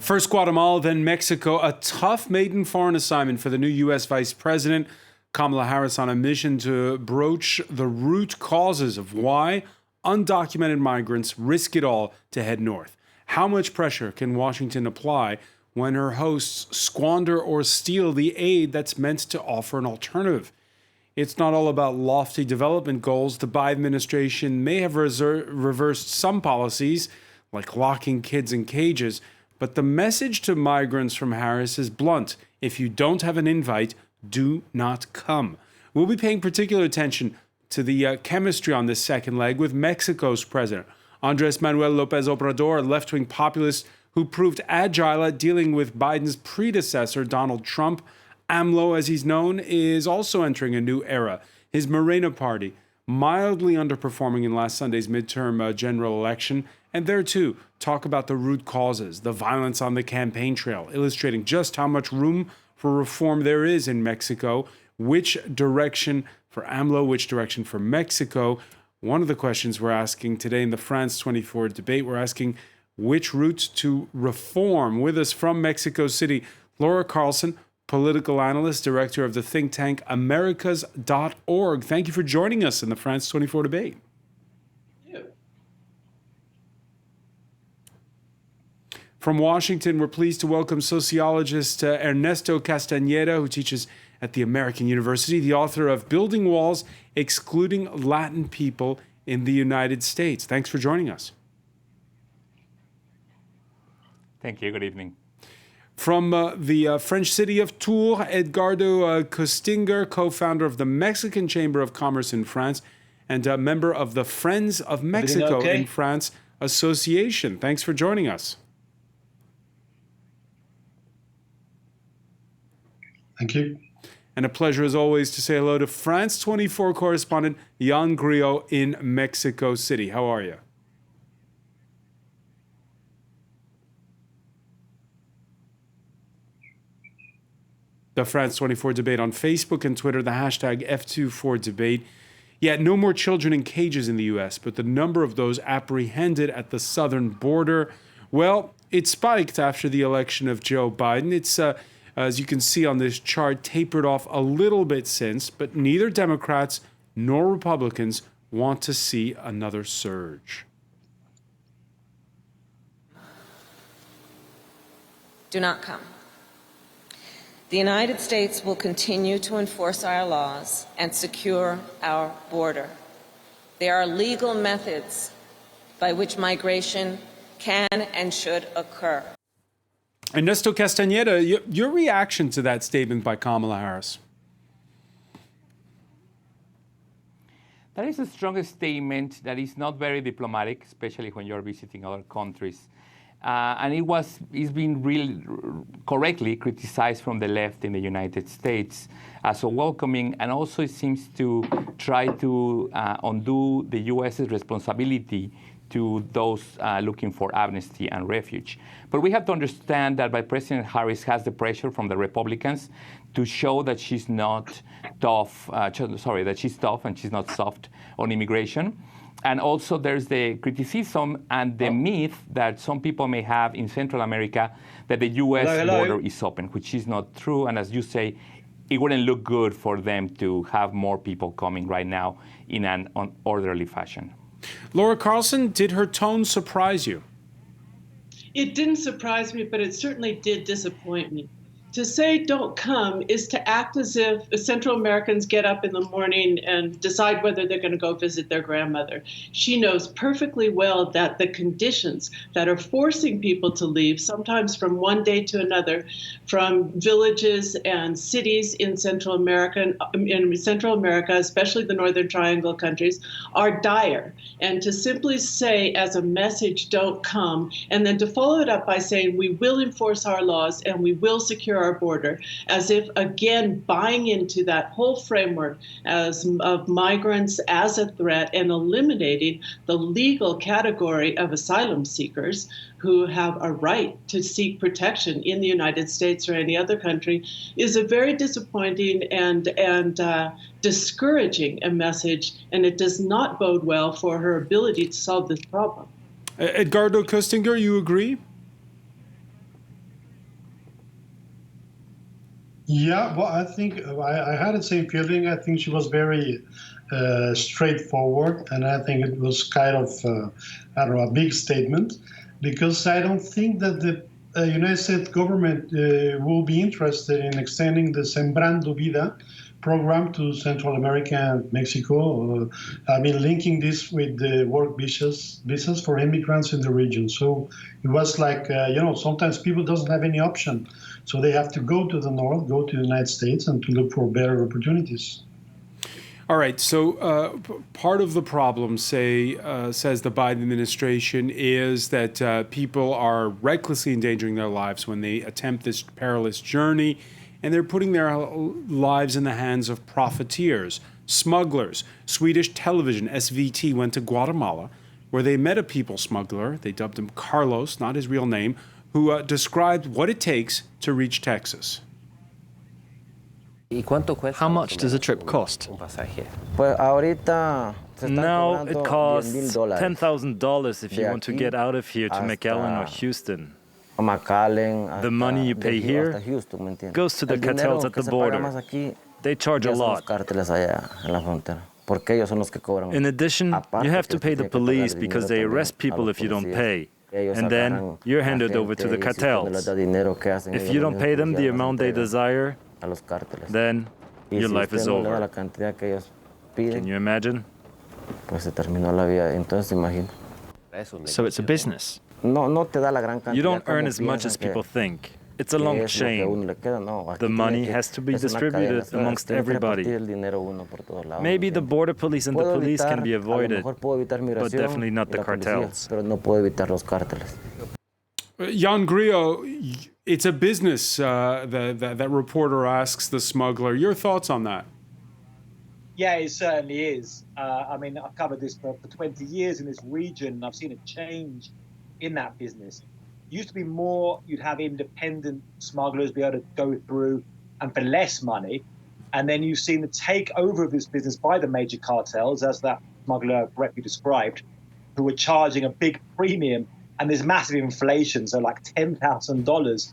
First Guatemala, then Mexico. A tough maiden foreign assignment for the new U.S. Vice President Kamala Harris on a mission to broach the root causes of why undocumented migrants risk it all to head north. How much pressure can Washington apply when her hosts squander or steal the aid that's meant to offer an alternative? It's not all about lofty development goals. The Biden administration may have reversed some policies, like locking kids in cages, but the message to migrants from Harris is blunt. If you don't have an invite, do not come. We'll be paying particular attention to the chemistry on this second leg with Mexico's president, Andres Manuel Lopez Obrador, a left-wing populist who proved agile at dealing with Biden's predecessor, Donald Trump. AMLO, as he's known, is also entering a new era. His Morena party, mildly underperforming in last Sunday's midterm general election, and there too, talk about the root causes, the violence on the campaign trail, illustrating just how much room for reform there is in Mexico, which direction for AMLO, which direction for Mexico. One of the questions we're asking today in the France 24 debate, we're asking which route to reform. With us from Mexico City, Laura Carlson, political analyst, director of the think tank Americas.org. Thank you for joining us in the France 24 debate. From Washington, we're pleased to welcome sociologist Ernesto Castañeda, who teaches at the American University, the author of Building Walls, Excluding Latin People in the United States. Thanks for joining us. Thank you. Good evening. From the French city of Tours, Eduardo Kustinger, co-founder of the Mexican Chamber of Commerce in France and a member of the Friends of Mexico in France Association. Thanks for joining us. Thank you. And a pleasure, as always, to say hello to France 24 correspondent Jan Griot in Mexico City. How are you? The France 24 debate on Facebook and Twitter, the hashtag F24debate. Yet no more children in cages in the U.S., but the number of those apprehended at the southern border, well, it spiked after the election of Joe Biden. It's as you can see on this chart, tapered off a little bit since, but neither Democrats nor Republicans want to see another surge. Do not come. The United States will continue to enforce our laws and secure our border. There are legal methods by which migration can and should occur. Ernesto Castañeda, your reaction to that statement by Kamala Harris? That is a strong statement that is not very diplomatic, especially when you're visiting other countries. And it's been really correctly criticized from the left in the United States as a welcoming, and also it seems to try to undo the U.S.'s responsibility to those looking for amnesty and refuge. But we have to understand that President Harris has the pressure from the Republicans to show that she's not tough, that she's tough and she's not soft on immigration. And also there's the criticism and the myth that some people may have in Central America that the U.S. border is open, which is not true. And as you say, it wouldn't look good for them to have more people coming right now in an orderly fashion. Laura Carlson, did her tone surprise you? It didn't surprise me, but it certainly did disappoint me. To say don't come is to act as if Central Americans get up in the morning and decide whether they're going to go visit their grandmother. She knows perfectly well that the conditions that are forcing people to leave, sometimes from one day to another, from villages and cities in Central America, especially the Northern Triangle countries, are dire. And to simply say as a message, don't come, and then to follow it up by saying we will enforce our laws and we will secure our border, as if again buying into that whole framework of migrants as a threat and eliminating the legal category of asylum seekers who have a right to seek protection in the United States or any other country, is a very disappointing and discouraging a message, and it does not bode well for her ability to solve this problem. Eduardo Kustinger, you agree? Yeah, well, I think I had the same feeling. I think she was very straightforward, and I think it was kind of, I don't know, a big statement, because I don't think that the United States government will be interested in extending the Sembrando Vida program to Central America and Mexico. I mean, linking this with the work visas for immigrants in the region. So it was like, sometimes people doesn't have any option. So they have to go to the north, go to the United States, and to look for better opportunities. All right. So part of the problem, says the Biden administration, is that people are recklessly endangering their lives when they attempt this perilous journey, and they're putting their lives in the hands of profiteers, smugglers. Swedish television, SVT, went to Guatemala, where they met a people smuggler. They dubbed him Carlos, not his real name, who described what it takes to reach Texas. How much does a trip cost? Now it costs $10,000 if you want to get out of here to McAllen or Houston. The money you pay here goes to the cartels at the border. They charge a lot. In addition, you have to pay the police because they arrest people if you don't pay. And then you're handed over to the cartels. If you don't pay them the amount they desire, then your life is over. Can you imagine? So it's a business. You don't earn as much as people think. It's a long chain. The money has to be distributed amongst everybody. Maybe the border police and the police can be avoided, but definitely not the cartels. Jan Grillo, it's a business, that reporter asks the smuggler. Your thoughts on that? Yeah, it certainly is. I mean, I've covered this for 20 years in this region, and I've seen a change in that business. It used to be more, you'd have independent smugglers be able to go through and for less money. And then you've seen the takeover of this business by the major cartels, as that smuggler correctly described, who were charging a big premium. And there's massive inflation, so like $10,000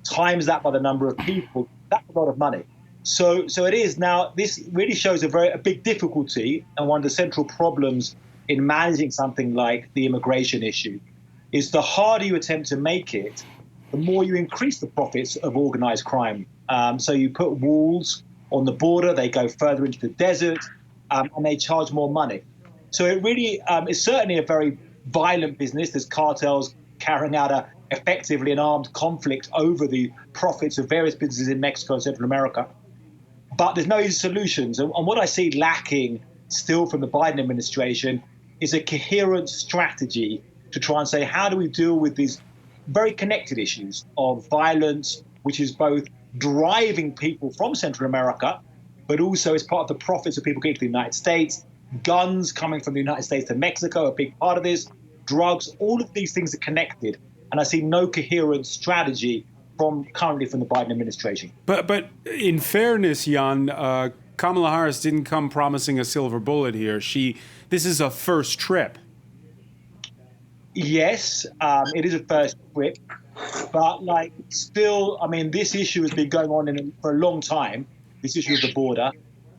times that by the number of people, that's a lot of money. So it is. Now, this really shows a big difficulty, and one of the central problems in managing something like the immigration issue is the harder you attempt to make it, the more you increase the profits of organized crime. So you put walls on the border, they go further into the desert, and they charge more money. So it really is certainly a very violent business. There's cartels carrying out effectively an armed conflict over the profits of various businesses in Mexico and Central America. But there's no easy solutions. And what I see lacking still from the Biden administration is a coherent strategy to try and say, how do we deal with these very connected issues of violence, which is both driving people from Central America, but also as part of the profits of people getting to the United States, guns coming from the United States to Mexico, a big part of this, drugs, all of these things are connected. And I see no coherent strategy currently from the Biden administration. But in fairness, Jan, Kamala Harris didn't come promising a silver bullet here. This is a first trip. Yes, it is a first trip, but still, I mean, this issue has been going on for a long time. This issue of the border,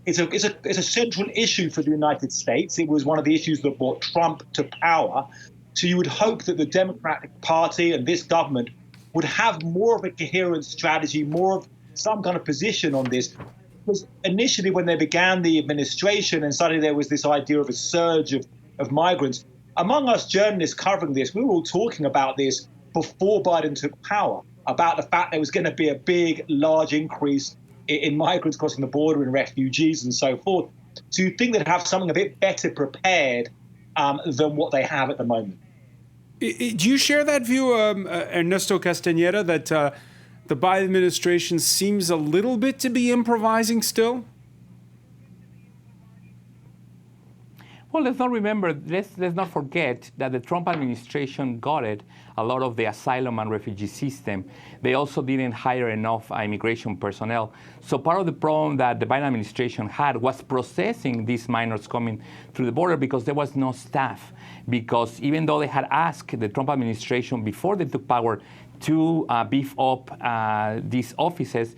it's a central issue for the United States. It was one of the issues that brought Trump to power. So you would hope that the Democratic Party and this government would have more of a coherent strategy, more of some kind of position on this. Because initially, when they began the administration and suddenly there was this idea of a surge of migrants, among us journalists covering this, we were all talking about this before Biden took power, about the fact there was going to be a big, large increase in migrants crossing the border and refugees and so forth. So you think they'd have something a bit better prepared than what they have at the moment. Do you share that view, Ernesto Castañeda, that the Biden administration seems a little bit to be improvising still? Well, let's not forget that the Trump administration gutted a lot of the asylum and refugee system. They also didn't hire enough immigration personnel. So part of the problem that the Biden administration had was processing these minors coming through the border because there was no staff. Because even though they had asked the Trump administration before they took power to beef up these offices,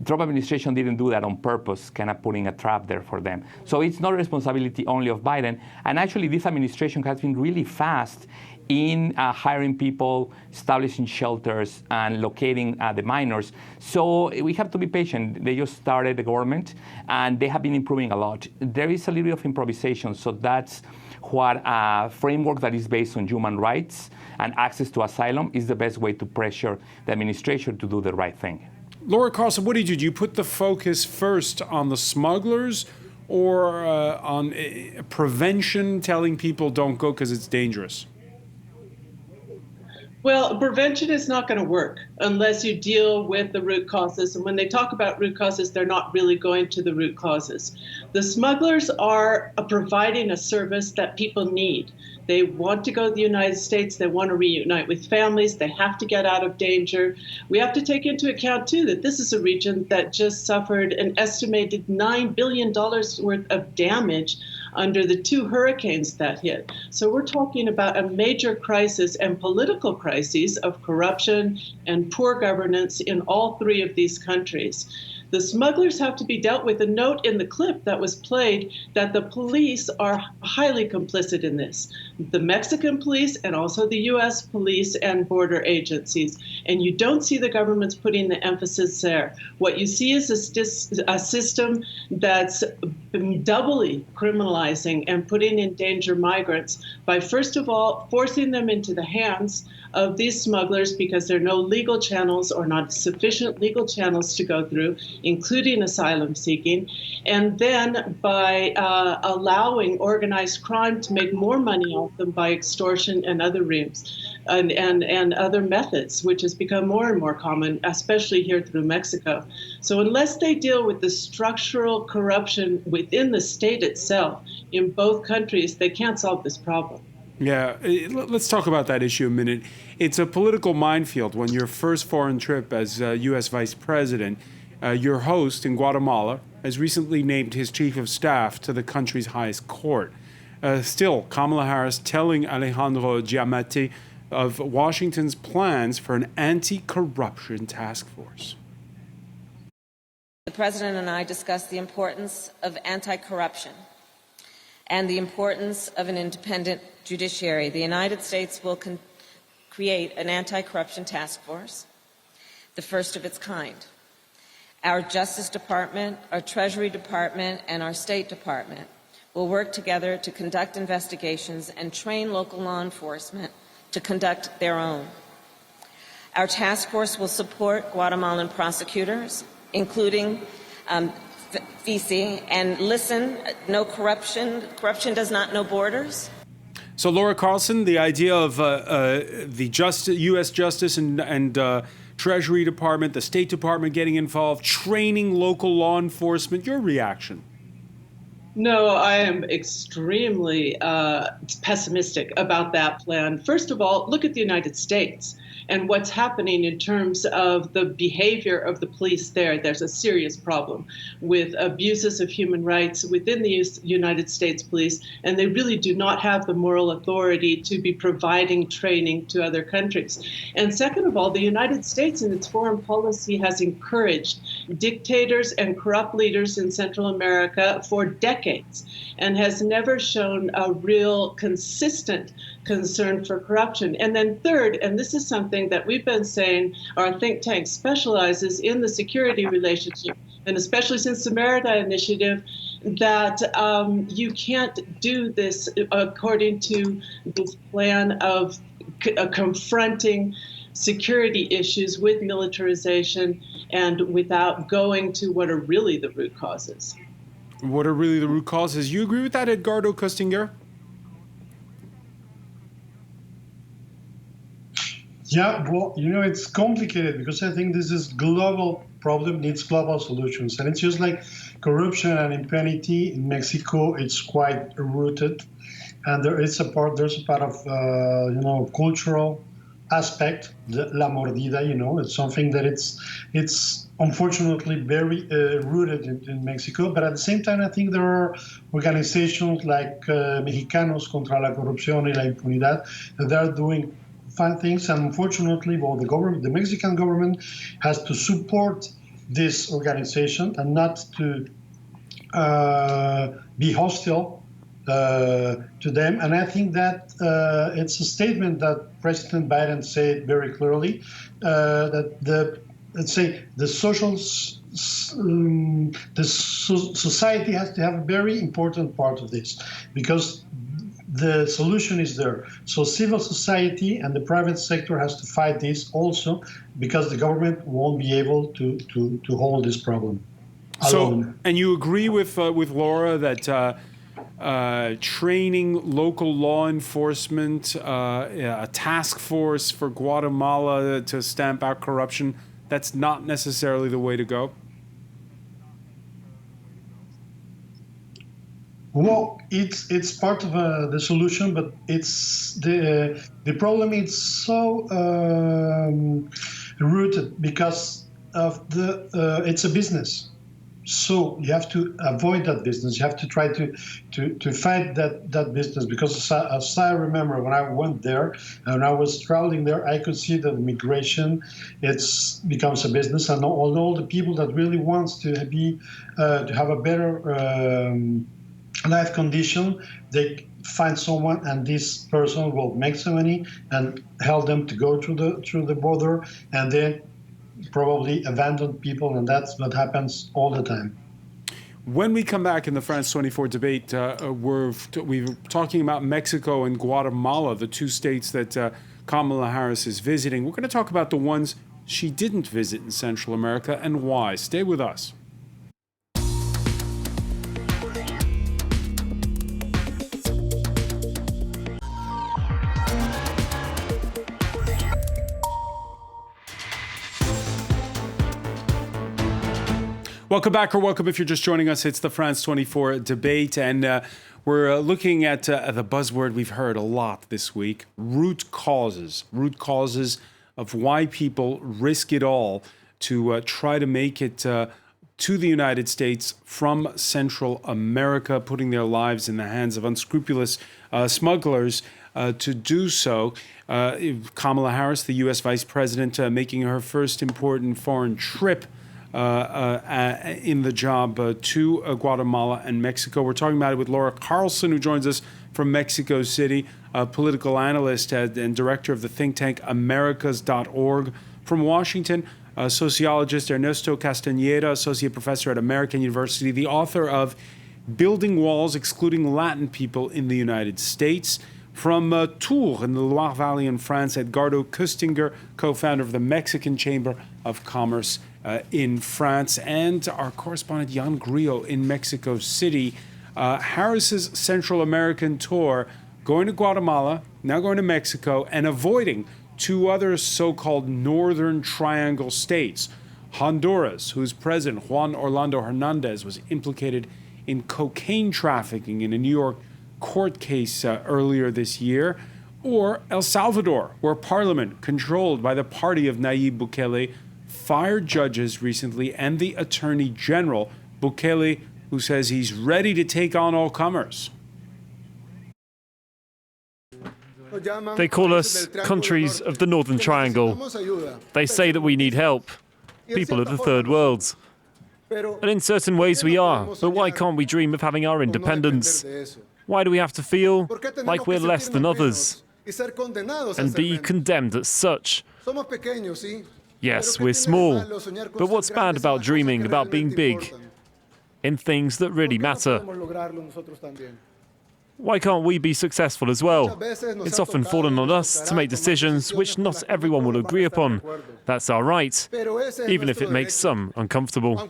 Trump administration didn't do that on purpose, kind of putting a trap there for them. So it's not a responsibility only of Biden. And actually, this administration has been really fast in hiring people, establishing shelters, and locating the minors. So we have to be patient. They just started the government, and they have been improving a lot. There is a little bit of improvisation, so that's what a framework that is based on human rights and access to asylum is the best way to pressure the administration to do the right thing. Laura Carlson, what did you do? You put the focus first on the smugglers or on prevention, telling people don't go because it's dangerous? Well, prevention is not going to work unless you deal with the root causes. And when they talk about root causes, they're not really going to the root causes. The smugglers are providing a service that people need. They want to go to the United States. They want to reunite with families. They have to get out of danger. We have to take into account, too, that this is a region that just suffered an estimated $9 billion worth of damage under the 2 hurricanes that hit. So we're talking about a major crisis and political crises of corruption and poor governance in all 3 of these countries. The smugglers have to be dealt with. A note in the clip that was played that the police are highly complicit in this. The Mexican police and also the U.S. police and border agencies. And you don't see the governments putting the emphasis there. What you see is a system that's doubly criminalizing and putting in danger migrants by, first of all, forcing them into the hands of these smugglers because there are no legal channels or not sufficient legal channels to go through, including asylum seeking, and then by allowing organized crime to make more money off them by extortion and other reams and other methods, which has become more and more common, especially here through Mexico. So unless they deal with the structural corruption within the state itself in both countries, they can't solve this problem. Yeah, let's talk about that issue a minute. It's a political minefield. When your first foreign trip as U.S. Vice President, your host in Guatemala has recently named his chief of staff to the country's highest court. Still, Kamala Harris telling Alejandro Giammattei of Washington's plans for an anti-corruption task force. The President and I discussed the importance of anti-corruption and the importance of an independent judiciary. The United States will create an anti-corruption task force, the first of its kind. Our Justice Department, our Treasury Department, and our State Department will work together to conduct investigations and train local law enforcement to conduct their own. Our task force will support Guatemalan prosecutors, including FICI, and listen, no corruption. Corruption does not know borders. So, Laura Carlson, the idea of the U.S. Justice and Treasury Department, the State Department getting involved, training local law enforcement, your reaction? No, I am extremely pessimistic about that plan. First of all, look at the United States and what's happening in terms of the behavior of the police there. There's a serious problem with abuses of human rights within the United States police, and they really do not have the moral authority to be providing training to other countries. And second of all, the United States in its foreign policy has encouraged dictators and corrupt leaders in Central America for decades and has never shown a real consistent concern for corruption. And then third, and this is something that we've been saying, our think tank specializes in the security relationship, and especially since the Merida Initiative, that you can't do this according to this plan of confronting security issues with militarization and without going to what are really the root causes. What are really the root causes? You agree with that, Eduardo Kustinger? Yeah, well, it's complicated because I think this is global problem, needs global solutions. And it's just like corruption and impunity in Mexico, it's quite rooted. And there's a part of, cultural aspect, la mordida, it's something that it's unfortunately very rooted in Mexico. But at the same time, I think there are organizations like Mexicanos contra la Corrupción y la Impunidad that are doing fine things. And unfortunately, the Mexican government has to support this organization and not to be hostile to them. And I think that it's a statement that President Biden said very clearly, that the society has to have a very important part of this, because the solution is there. So civil society and the private sector has to fight this also, because the government won't be able to hold this problem alone. So, and you agree with Laura that training local law enforcement, a task force for Guatemala to stamp out corruption, that's not necessarily the way to go? Well, it's part of the solution, but it's the problem is so rooted because of it's a business. So you have to avoid that business. You have to try to fight that business, because as I remember when I went there and I was traveling there, I could see that migration becomes a business, and all the people that really wants to have a better life condition, they find someone, and this person will make some money and help them to go through the border, and then probably abandon people, and that's what happens all the time. When we come back in the France 24 debate, we're talking about Mexico and Guatemala, the two states that Kamala Harris is visiting. We're going to talk about the ones she didn't visit in Central America and why. Stay with us. Welcome back, or welcome if you're just joining us. It's the France 24 debate, and we're looking at the buzzword we've heard a lot this week: root causes. Root causes of why people risk it all to try to make it to the United States from Central America, putting their lives in the hands of unscrupulous smugglers to do so. Kamala Harris, the U.S. Vice President, making her first important foreign trip in the job to Guatemala and Mexico. We're talking about it with Laura Carlson, who joins us from Mexico City, a political analyst and director of the think tank Americas.org. From Washington, sociologist Ernesto Castañeda, associate professor at American University, the author of Building Walls, Excluding Latin People in the United States. From Tours in the Loire Valley in France, Eduardo Kustinger, co-founder of the Mexican Chamber of Commerce in France, and our correspondent Jan Grillo in Mexico City. Harris's Central American tour, going to Guatemala, now going to Mexico, and avoiding two other so-called Northern Triangle states. Honduras, whose president, Juan Orlando Hernandez, was implicated in cocaine trafficking in a New York court case earlier this year, or El Salvador, where parliament, controlled by the party of Nayib Bukele, fired judges recently and the attorney general, Bukele, who says he's ready to take on all comers. They call us countries of the Northern Triangle. They say that we need help, people of the third world. And in certain ways we are, but why can't we dream of having our independence? Why do we have to feel like we're less than others and be condemned as such? Yes, we're small, but what's bad about dreaming about being big in things that really matter? Why can't we be successful as well? It's often fallen on us to make decisions which not everyone will agree upon. That's our right, even if it makes some uncomfortable.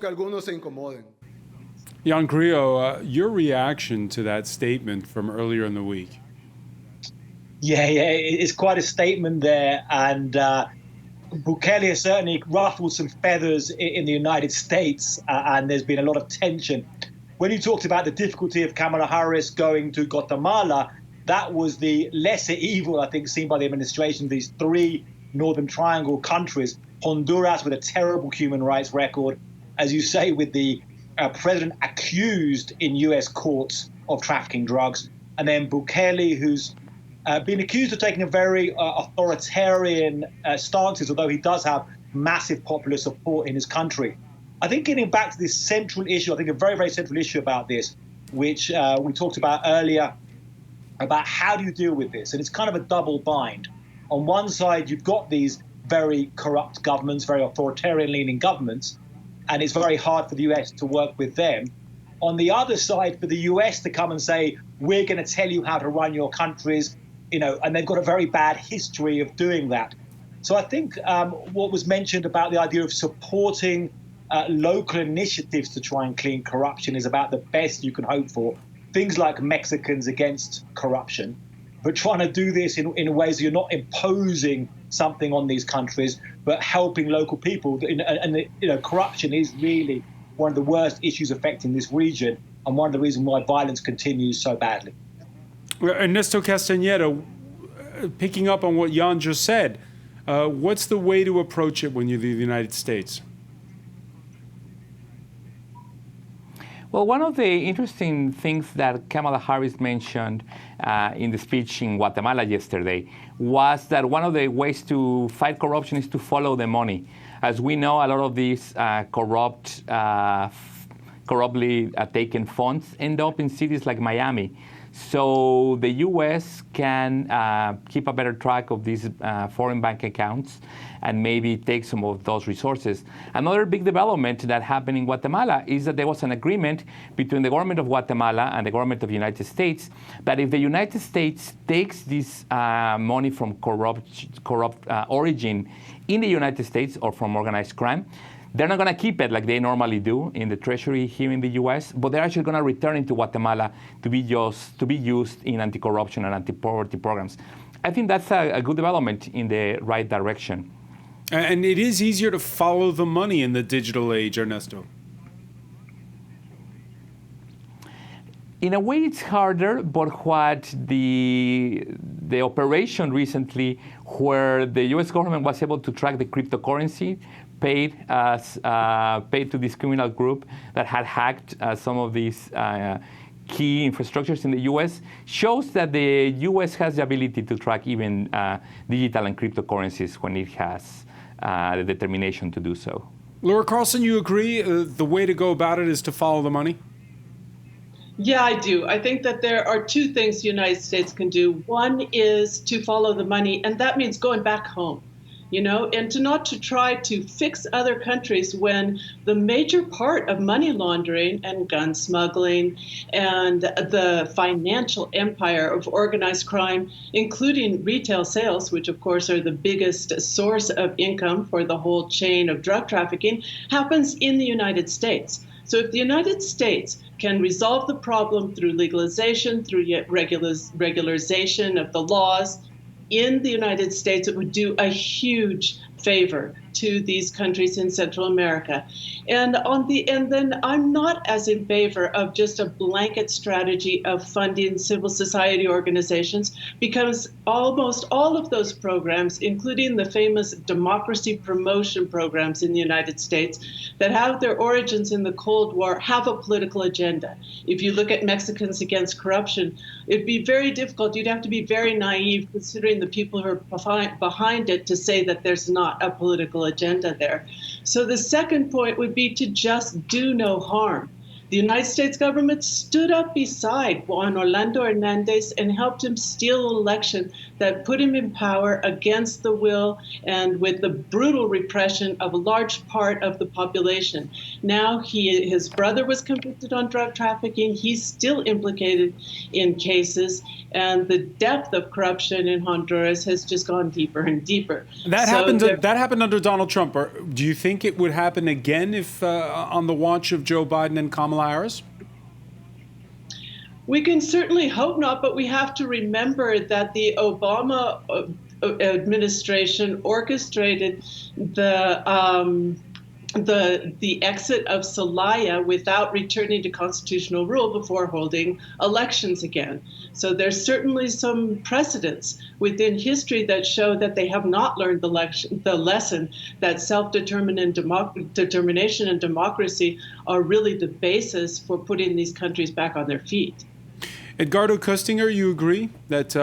Jan Grillo, your reaction to that statement from earlier in the week? Yeah, it's quite a statement there, and Bukele has certainly ruffled some feathers in the United States, and there's been a lot of tension. When you talked about the difficulty of Kamala Harris going to Guatemala, that was the lesser evil, I think, seen by the administration, these three Northern Triangle countries. Honduras with a terrible human rights record, as you say, with the president accused in U.S. courts of trafficking drugs, and then Bukele, who's been accused of taking a very authoritarian stances, although he does have massive popular support in his country. I think getting back to this central issue, I think a very, very central issue about this, which we talked about earlier, about how do you deal with this? And it's kind of a double bind. On one side, you've got these very corrupt governments, very authoritarian-leaning governments, and it's very hard for the US to work with them. On the other side, for the US to come and say, we're going to tell you how to run your countries, and they've got a very bad history of doing that. So I think what was mentioned about the idea of supporting local initiatives to try and clean corruption is about the best you can hope for. Things like Mexicans Against Corruption, but trying to do this in ways that you're not imposing something on these countries, but helping local people. And corruption is really one of the worst issues affecting this region, and one of the reasons why violence continues so badly. Well, Ernesto Castañeda, picking up on what Jan just said, what's the way to approach it when you leave the United States? Well, one of the interesting things that Kamala Harris mentioned in the speech in Guatemala yesterday was that one of the ways to fight corruption is to follow the money. As we know, a lot of these corruptly taken funds end up in cities like Miami. So the U.S. can keep a better track of these foreign bank accounts and maybe take some of those resources. Another big development that happened in Guatemala is that there was an agreement between the government of Guatemala and the government of the United States that if the United States takes this money from corrupt origin in the United States or from organized crime, they're not going to keep it like they normally do in the Treasury here in the U.S., but they're actually going to return it to Guatemala to be used in anti-corruption and anti-poverty programs. I think that's a good development in the right direction. And it is easier to follow the money in the digital age, Ernesto. In a way, it's harder, but what the operation recently, where the U.S. government was able to track the cryptocurrency paid to this criminal group that had hacked some of these key infrastructures in the U.S., shows that the U.S. has the ability to track even digital and cryptocurrencies when it has the determination to do so. Laura Carlson, you agree the way to go about it is to follow the money? Yeah, I do. I think that there are two things the United States can do. One is to follow the money, and that means going back home, and not to try to fix other countries when the major part of money laundering and gun smuggling and the financial empire of organized crime, including retail sales, which of course are the biggest source of income for the whole chain of drug trafficking, happens in the United States. So if the United States can resolve the problem through legalization, through regularization of the laws in the United States, it would do a huge favor to these countries in Central America. And then I'm not as in favor of just a blanket strategy of funding civil society organizations, because almost all of those programs, including the famous democracy promotion programs in the United States that have their origins in the Cold War, have a political agenda. If you look at Mexicans Against Corruption, it'd be very difficult. You'd have to be very naive, considering the people who are behind it, to say that there's not a political agenda there. So the second point would be to just do no harm. The United States government stood up beside Juan Orlando Hernandez and helped him steal an election that put him in power against the will and with the brutal repression of a large part of the population. Now his brother was convicted on drug trafficking. He's still implicated in cases, and the depth of corruption in Honduras has just gone deeper and deeper. That happened under Donald Trump. Do you think it would happen again if on the watch of Joe Biden and Kamala Harris? We can certainly hope not, but we have to remember that the Obama administration orchestrated the exit of Zelaya without returning to constitutional rule before holding elections again. So there's certainly some precedents within history that show that they have not learned the lesson that self-determination and democracy are really the basis for putting these countries back on their feet. Edgardo Kustinger, you agree that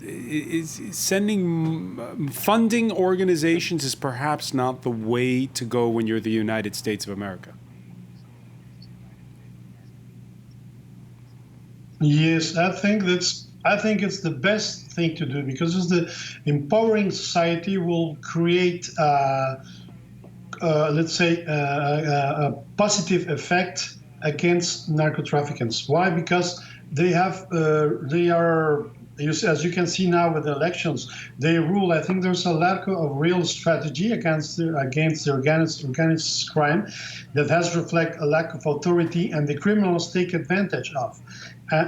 it's sending funding organizations is perhaps not the way to go when you're the United States of America? Yes, I think it's the best thing to do, because it's the empowering society will create, let's say, a positive effect against narco-traffickers. Why? Because they are, as you can see now with the elections, they rule. I think there's a lack of real strategy against the organized crime that has reflect a lack of authority, and the criminals take advantage of.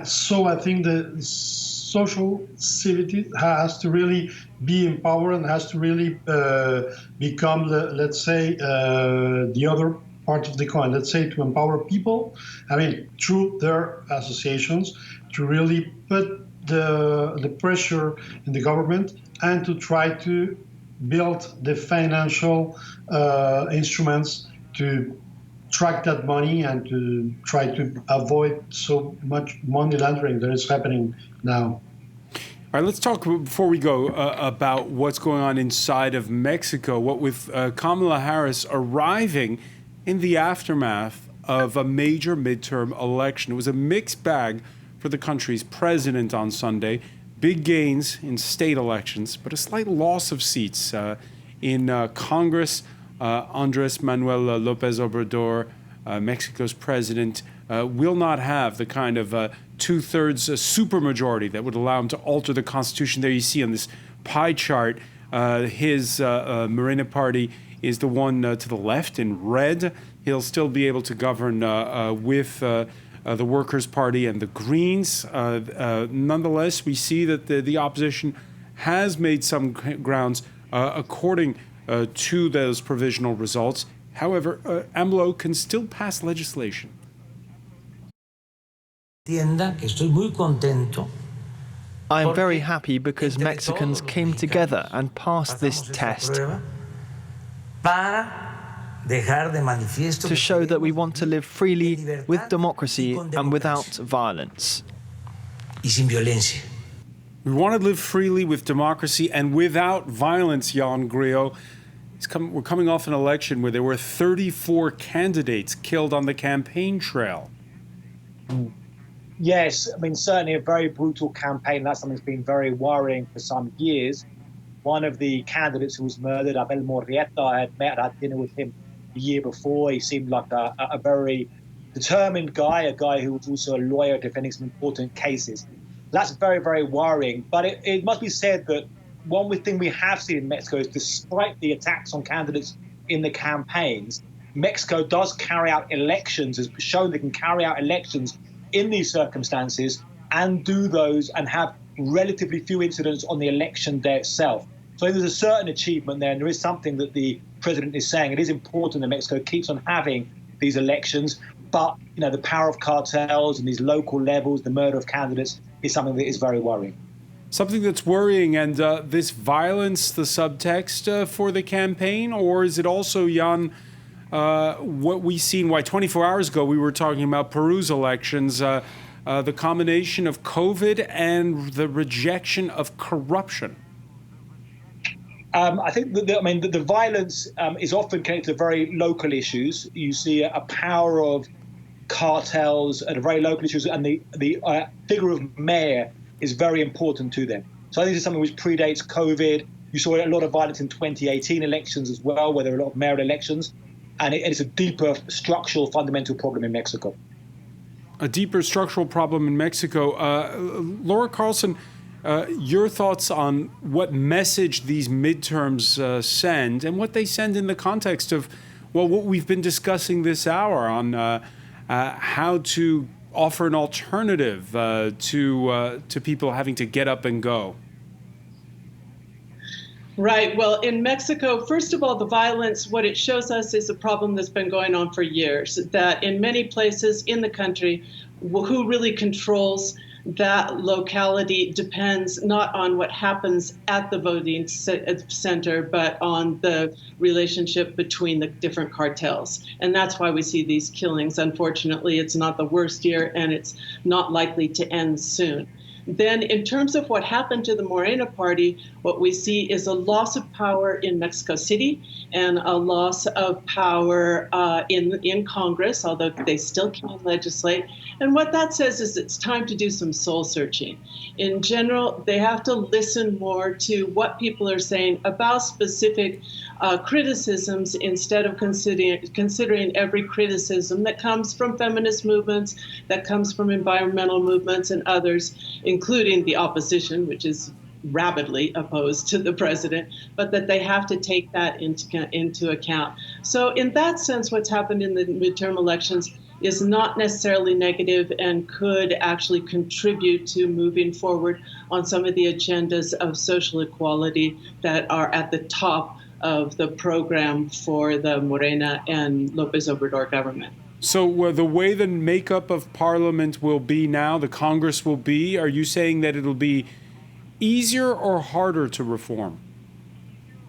So I think the social civility has to really be empowered and has to really become, let's say, the other part of the coin. Let's say to empower people, I mean, through their associations, to really put the pressure in the government and to try to build the financial instruments to track that money and to try to avoid so much money laundering that is happening now. All right, let's talk before we go about what's going on inside of Mexico. What with Kamala Harris arriving in the aftermath of a major midterm election. It was a mixed bag for the country's president on Sunday. Big gains in state elections, but a slight loss of seats in Congress. Andrés Manuel López Obrador, Mexico's president, will not have the kind of two-thirds supermajority that would allow him to alter the Constitution. There you see on this pie chart, his Morena party is the one to the left in red. He'll still be able to govern with the Workers' Party and the Greens. Nonetheless, we see that the opposition has made some grounds according to those provisional results. However, AMLO can still pass legislation. I am very happy because Mexicans came together and passed this test to show that we want to live freely with democracy and without violence. We want to live freely with democracy and without violence, Jan Grillo. We're coming off an election where there were 34 candidates killed on the campaign trail. Yes, I mean, certainly a very brutal campaign. That's something that's been very worrying for some years. One of the candidates who was murdered, Abel Morrieta, I had had dinner with him the year before. He seemed like a very determined guy, a guy who was also a lawyer defending some important cases. That's very, very worrying. But it must be said that one thing we have seen in Mexico is, despite the attacks on candidates in the campaigns, Mexico does carry out elections, has shown they can carry out elections in these circumstances and do those and have relatively few incidents on the election day itself. So there's a certain achievement there, and there is something that the president is saying. It is important that Mexico keeps on having these elections, but the power of cartels and these local levels, the murder of candidates, is something that is very worrying. Something that's worrying, and this violence, the subtext for the campaign, or is it also, Jan, what we've seen, 24 hours ago we were talking about Peru's elections, the combination of COVID and the rejection of corruption? I think the violence is often connected to very local issues. You see a power of cartels at very local issues, and the figure of mayor is very important to them. So I think this is something which predates COVID. You saw a lot of violence in 2018 elections as well, where there were a lot of mayoral elections. And it's a deeper structural, fundamental problem in Mexico. A deeper structural problem in Mexico. Laura Carlson, your thoughts on what message these midterms send, and what they send in the context of, what we've been discussing this hour on how to offer an alternative to people having to get up and go. Right. Well, in Mexico, first of all, the violence, what it shows us is a problem that's been going on for years, that in many places in the country, who really controls that locality depends not on what happens at the voting center, but on the relationship between the different cartels. And that's why we see these killings. Unfortunately, it's not the worst year, and it's not likely to end soon. Then in terms of what happened to the Morena Party, what we see is a loss of power in Mexico City and a loss of power in Congress, although they still can legislate. And what that says is it's time to do some soul searching. In general, they have to listen more to what people are saying about specific criticisms instead of considering every criticism that comes from feminist movements, that comes from environmental movements and others, including the opposition, which is rabidly opposed to the president, but that they have to take that into account. So in that sense, what's happened in the midterm elections is not necessarily negative and could actually contribute to moving forward on some of the agendas of social equality that are at the top of the program for the Morena and López Obrador government. So the way the makeup of Parliament will be now, the Congress will be, are you saying that it'll be easier or harder to reform?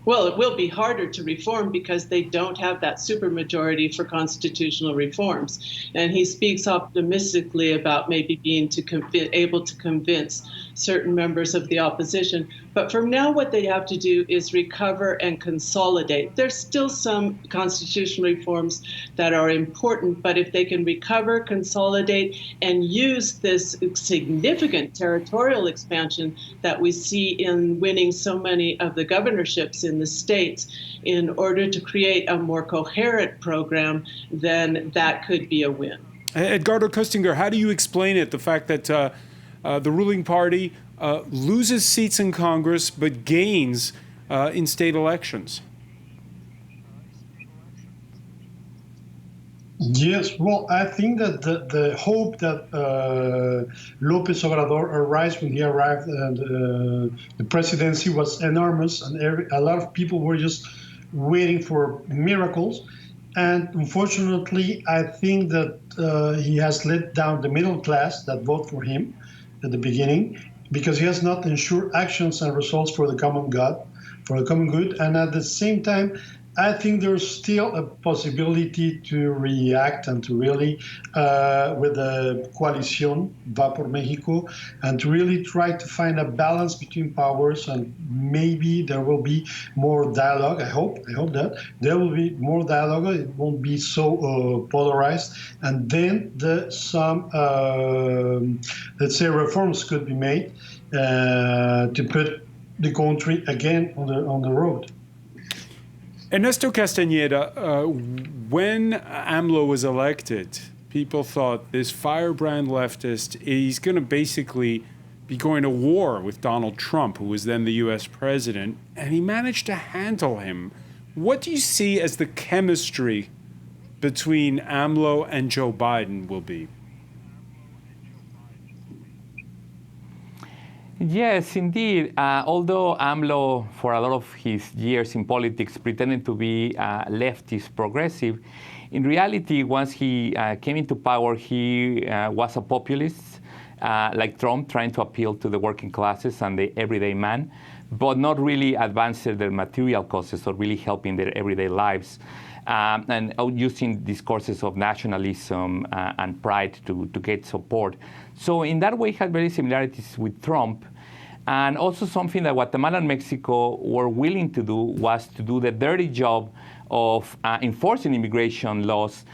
Well, it will be harder to reform because they don't have that supermajority for constitutional reforms. And he speaks optimistically about maybe being able to convince certain members of the opposition. But for now, what they have to do is recover and consolidate. There's still some constitutional reforms that are important, but if they can recover, consolidate, and use this significant territorial expansion that we see in winning so many of the governorships in the states in order to create a more coherent program, then that could be a win. Eduardo Kustinger, how do you explain it, the fact that the ruling party loses seats in Congress but gains in state elections? Yes, well, I think that the hope that López Obrador arrived when he arrived and the presidency was enormous, and a lot of people were just waiting for miracles. And unfortunately, I think that he has let down the middle class that vote for him at the beginning, because he has not ensured actions and results for the common good. And at the same time, I think there's still a possibility to react and to really, with the coalition, Va por Mexico, and to really try to find a balance between powers, and maybe there will be more dialogue. I hope that there will be more dialogue. It won't be so polarized, and then some, let's say, reforms could be made to put the country again on the road. Ernesto Castañeda, when AMLO was elected, people thought this firebrand leftist, he's going to basically be going to war with Donald Trump, who was then the U.S. president, and he managed to handle him. What do you see as the chemistry between AMLO and Joe Biden will be? Yes, indeed. Although AMLO, for a lot of his years in politics, pretended to be leftist progressive, in reality, once he came into power, he was a populist, like Trump, trying to appeal to the working classes and the everyday man, but not really advancing their material causes or really helping their everyday lives. And using discourses of nationalism and pride to get support. So in that way, it had very similarities with Trump. And also something that Guatemala and Mexico were willing to do was to do the dirty job of enforcing immigration laws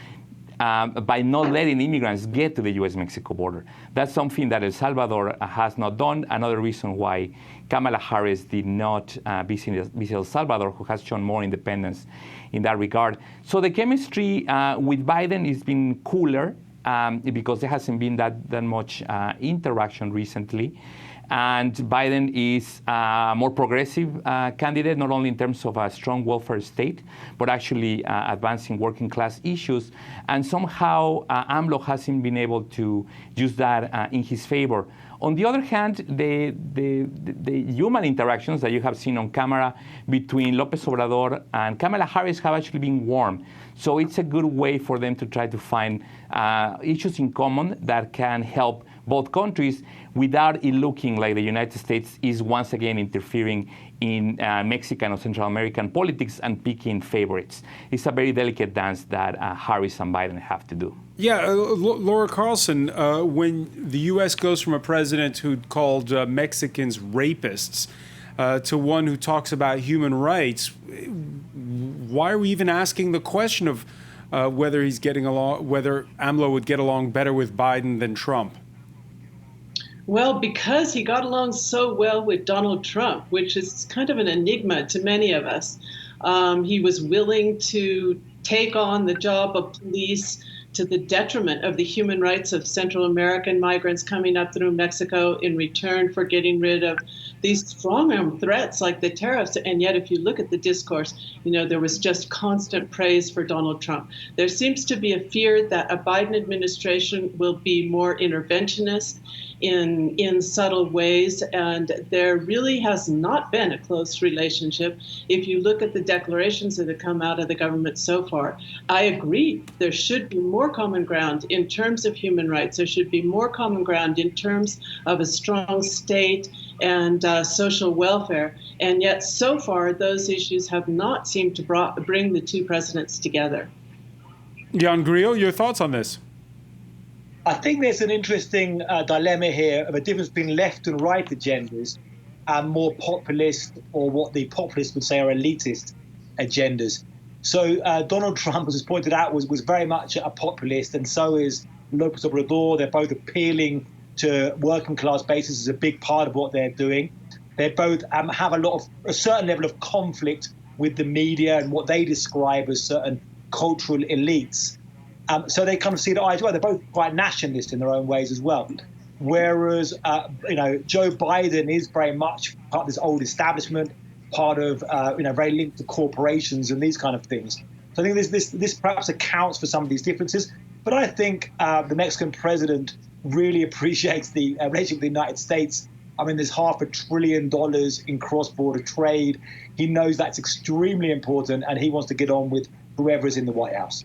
by not letting immigrants get to the U.S.-Mexico border. That's something that El Salvador has not done. Another reason why Kamala Harris did not visit El Salvador, who has shown more independence in that regard. So the chemistry with Biden has been cooler because there hasn't been that much interaction recently. And Biden is a more progressive candidate, not only in terms of a strong welfare state, but actually advancing working class issues. And somehow AMLO hasn't been able to use that in his favor. On the other hand, the human interactions that you have seen on camera between López Obrador and Kamala Harris have actually been warm. So it's a good way for them to try to find issues in common that can help both countries without it looking like the United States is once again interfering in Mexican or Central American politics and picking favorites. It's a very delicate dance that Harris and Biden have to do. Yeah, Laura Carlson, when the U.S. goes from a president who called Mexicans rapists to one who talks about human rights, why are we even asking the question of whether he's getting along, whether AMLO would get along better with Biden than Trump? Well, because he got along so well with Donald Trump, which is kind of an enigma to many of us. He was willing to take on the job of police to the detriment of the human rights of Central American migrants coming up through Mexico in return for getting rid of these strong-arm threats like the tariffs. And yet, if you look at the discourse, there was just constant praise for Donald Trump. There seems to be a fear that a Biden administration will be more interventionist in subtle ways, and there really has not been a close relationship. If you look at the declarations that have come out of the government so far, I agree there should be more common ground in terms of human rights. There should be more common ground in terms of a strong state and social welfare. And yet, so far, those issues have not seemed to bring the two presidents together. Jan Grillo, your thoughts on this? I think there's an interesting dilemma here of a difference between left and right agendas and more populist, or what the populists would say are elitist agendas. So Donald Trump, as was pointed out, was very much a populist, and so is López Obrador. They're both appealing to working class bases as a big part of what they're doing. They both have a certain level of conflict with the media and what they describe as certain cultural elites. So they kind of see the eye as well. They're both quite nationalist in their own ways as well. Whereas, Joe Biden is very much part of this old establishment, part of, very linked to corporations and these kind of things. So I think this perhaps accounts for some of these differences. But I think the Mexican president really appreciates the relationship with the United States. I mean, there's $500 billion in cross-border trade. He knows that's extremely important, and he wants to get on with whoever is in the White House.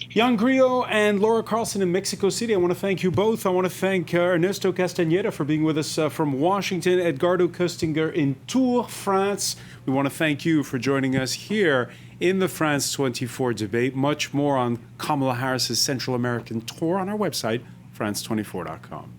Jan Grillo and Laura Carlson in Mexico City, I want to thank you both. I want to thank Ernesto Castañeda for being with us from Washington, Eduardo Kustinger in Tours, France. We want to thank you for joining us here in the France 24 debate. Much more on Kamala Harris's Central American tour on our website, France24.com.